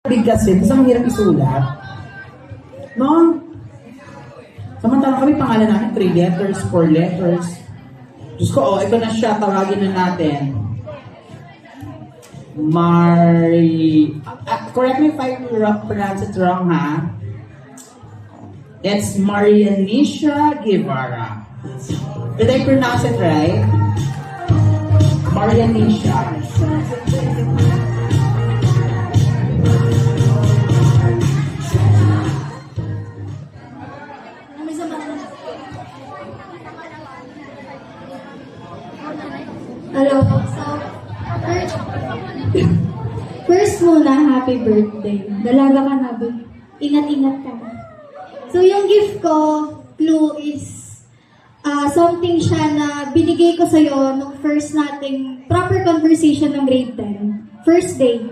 Bigkas din, basta mahirap isulat. No? Samantalang kami pangalan namin, 3 letters, 4 letters. Diyos ko, ito na siya, tawagin na natin. Correct me if I pronounce it wrong, ha? It's Marianisha Guevara. Did I pronounce it right? Marianisha. Hello. So, first muna, happy birthday. Dalaga ka na, babe. Ingat-ingat ka na. So, yung gift ko, clue is something siya na binigay ko sa'yo nung first nating proper conversation ng grade 10. First day.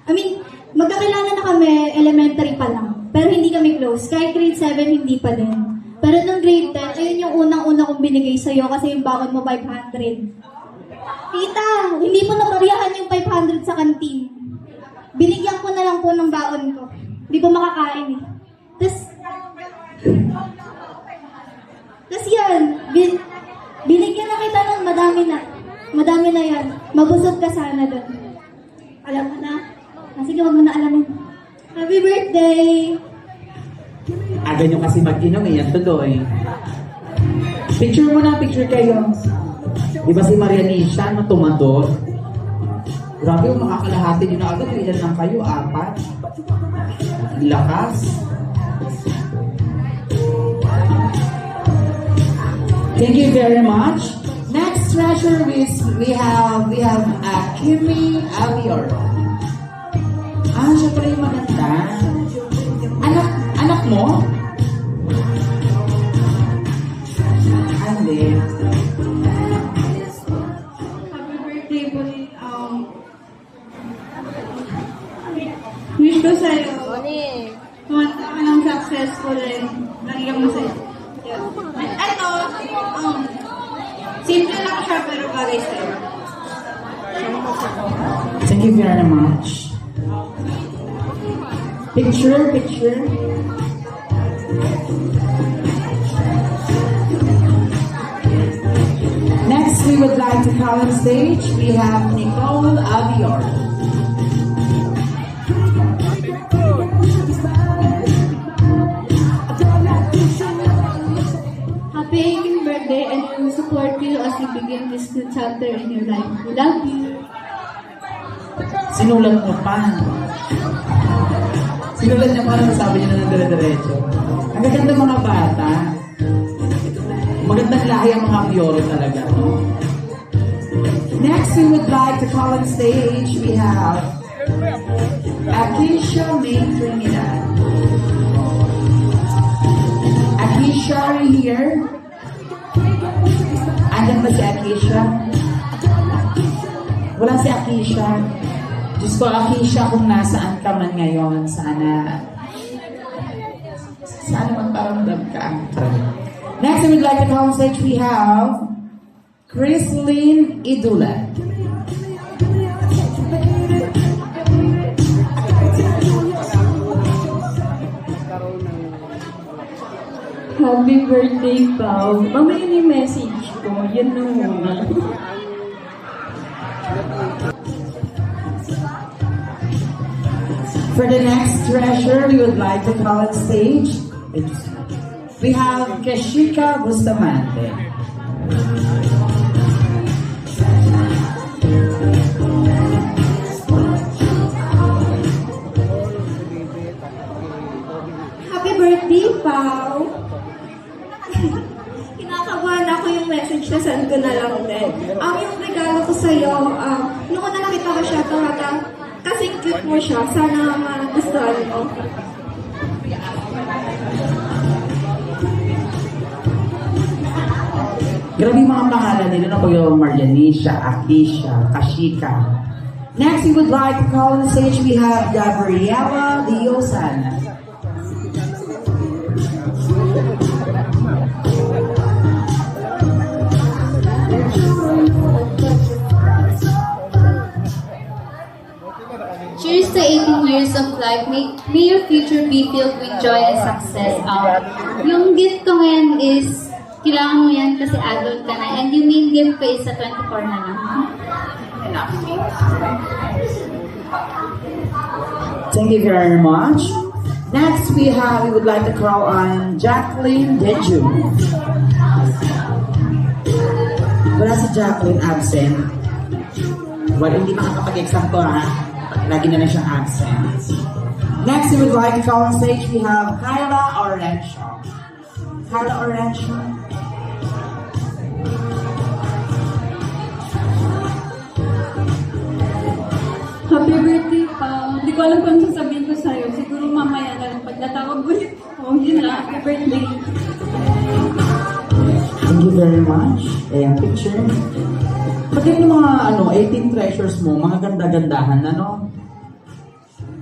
I mean, magkakilala na kami, elementary pa lang. Pero hindi kami close. Kahit grade 7, hindi pa din. Pero nung grade 10, ayun yung unang-una kong binigay sa'yo kasi yung baon mo 500. Tita, hindi mo nabariyahan yung 500 sa kantin. Binigyan ko na lang po ng baon ko. Hindi ko makakain eh. Tapos yan, binigyan na kita nun, madami na. Madami na yan. Mabusog ka sana doon. Alam mo na. Sige, wag mo na alamin. Happy birthday! Aga nyo kasi mag-inom eh, yan tuloy. Picture mo na, picture kayo. Di ba si Marianisha na tumador? Grabe yung makakalahati nyo na agad. Ilan lang kayo? 4? Lakas. Thank you very much. Next treasure is we have Kimi Avior. Siya pala yung maganda. Anak mo? Hindi. Wish ko sa'yo. Kumanta ka ng successful and lagyan mo sa'yo. Ito, simple lang siya pero bagay sa'yo. Thank you very much. Picture. Next, we would like to call on stage. We have Nicole Avior. Happy birthday and we will support you as you begin this new chapter in your life. We love you. Sinulat mo pa. Sinulat niya pa na sabi niya na dire-diretso. Ang gaganda mga bata. Magandang lahi ang mga Fiore talaga, no? Next, we would like to call on stage. We have Akisha May Trinidad. Akisha, are you here? Andiyan ba si Akisha? Wala si Akisha. Diyos ko, Akisha, kung nasaan ka man ngayon, sana magparamdam ka. Next, we would like to call on stage, we have Chrislyn Idula. Happy birthday, Pao. Mamaya yung message ko. Yan na muna. For the next treasure, we would like to call on stage. We have Keshika Bustamante. Happy birthday, Pao! Kinakabahan ako yung message na send ko na lang din. Yung regalo ko sa'yo, noon na nakita ko siya, talaga kasi cute mo siya. Sana magustuhan mo. Grabe yung mga pangalan nila na yung Marianisha, Akisha, Kashika. Next, we would like to call on stage, we have Gabriela Diosan. Cheers Cheers to 18 years of life. May your future be filled with joy and success. Yung gift ko ngayon is, kailangan mo yan kasi adult ka na. And yung main gift ko is sa 24 na lang. Thank you very much. Next, we would like to call on Jacqueline Deju. Wala si Jacqueline, absent. Well, hindi makakapag-exam to, ha? Lagi na lang siyang absent. Next, we would like to call on stage, we have Kyla Orencio. Kyla Orencio. Happy birthday pa. Hindi ko alam kung ano sasabihin ko sa'yo. Siguro mamaya na lang pag natawag ulit. Oh, yun lang. Happy birthday. Thank you very much. Ayan, picture. Pati yung mga 18 treasures mo, mga ganda-gandahan, ano?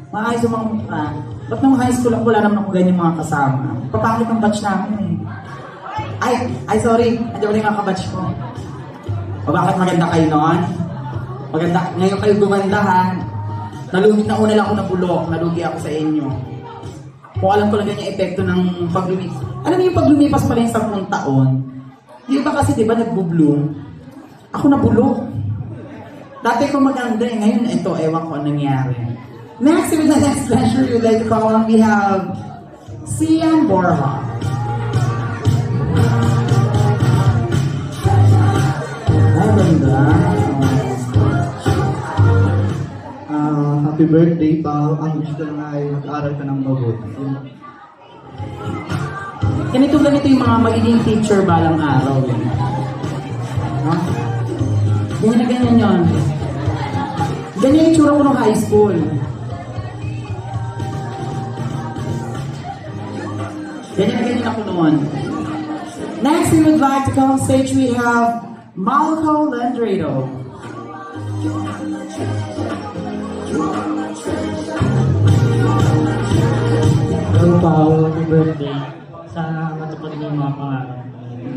Maayos yung mga mukha. Ba't nung high school ako, wala naman ako ganyan mga kasama. Papakit ang batch namin eh. Ay, sorry. Andiyan wala yung mga kabatch ko. O bakit maganda kayo noon? Maganda, ngayon kayo gumandahan. Nalugi na una lang ako ng bulok. Nalugi ako sa inyo. Kung alam ko lang ganyan epekto ng paglumipas. Alam niyo yung paglumipas pala yung 10 taon. Yung iba kasi diba nagbo-bloom. Ako nabulok. Dati ko maganda eh. Ngayon ito, ewan ko anong nangyari. Next, with the next pleasure, you'd like to call on, we have Sian Borja. Ay, ganda. Happy birthday, Pao. Ang gusto na ay mag-aral ka ng mabuti. Ganito yung mga magiging teacher balang araw. Eh. No? Ganyan na ganyan yun. Ganyan yung tsura ko ng high school. Ganyan na ganyan ako noon. Next, we would like to come on stage, we have Malco Landrado. Hello, Pao. Happy birthday. Sana matupad mo yung mga pangarap.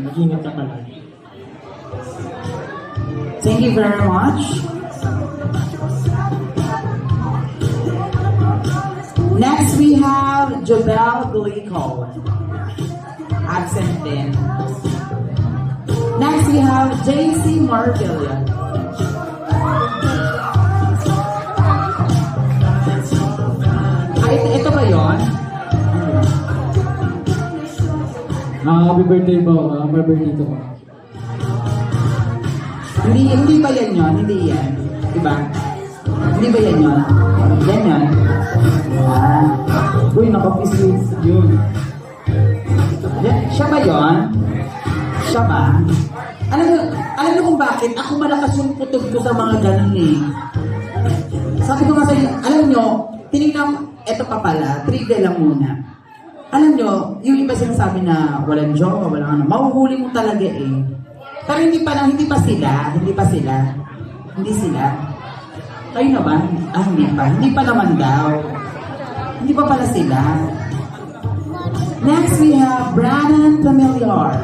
Mag-ingat ka palagi. Thank you very much. Next, we have Jobel Glicol. Absent din. Next, we have JC Marvilla. Ito ba yun? Happy birthday, Pao. Happy birthday to ko. Hindi ba yan yun? Hindi yan. Diba? Hindi ba yan yun? Yan yun. Uy, nakapisis yun. Siya ba yun? Siya ba? Alam niyo kung bakit? Ako malakas yung putog ko sa mga ganun eh. Sabi ko nga sa'yo, alam niyo, tinignan, eto pa pala, trigger lang muna. Alam niyo, yung iba sinasabi na walang jowa, walang ano, mahuhuli mo talaga eh. Pero hindi pa sila. Hindi sila. Kayo na ba? Hindi pa. Hindi pa naman daw. Hindi pa pala sila. Next, we have Brannon Familiar.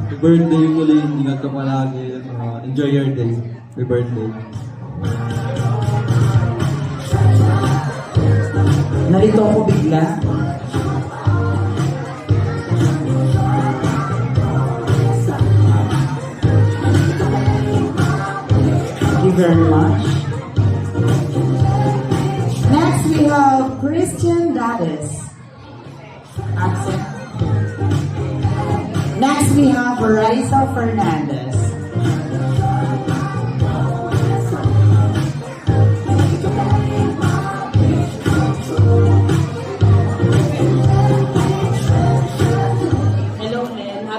Happy birthday muli. Ingat ka palagi. Enjoy your day. Happy birthday. Narito ako bigla. Thank you very much. Next, we have Christian Dadis. Absent. Next, we have Raisa Fernandez.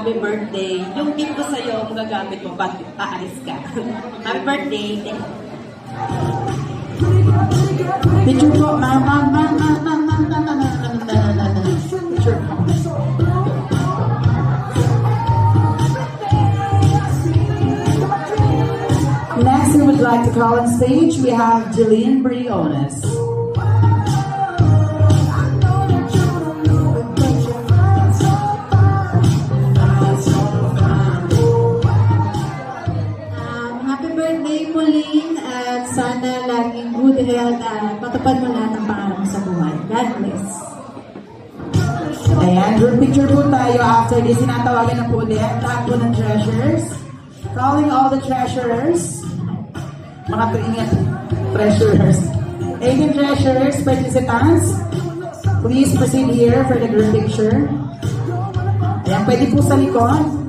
Happy birthday. Yung gift ko sa'yo, magagamit mo pag aalis ka. Happy birthday. Picture po. Picture po. Next, we would like to call on stage, we have Jillian Briones. at matupad mo lahat ng pangarap mo sa buhay. God bless. Ayan, group picture po tayo. After this, sinatawagan na po ulit lahat po ng treasures. Calling all the treasurers. Mga tuingat treasurers. 18 treasurers, participants. Please proceed here for the group picture. Ayan, pwede po sa likod.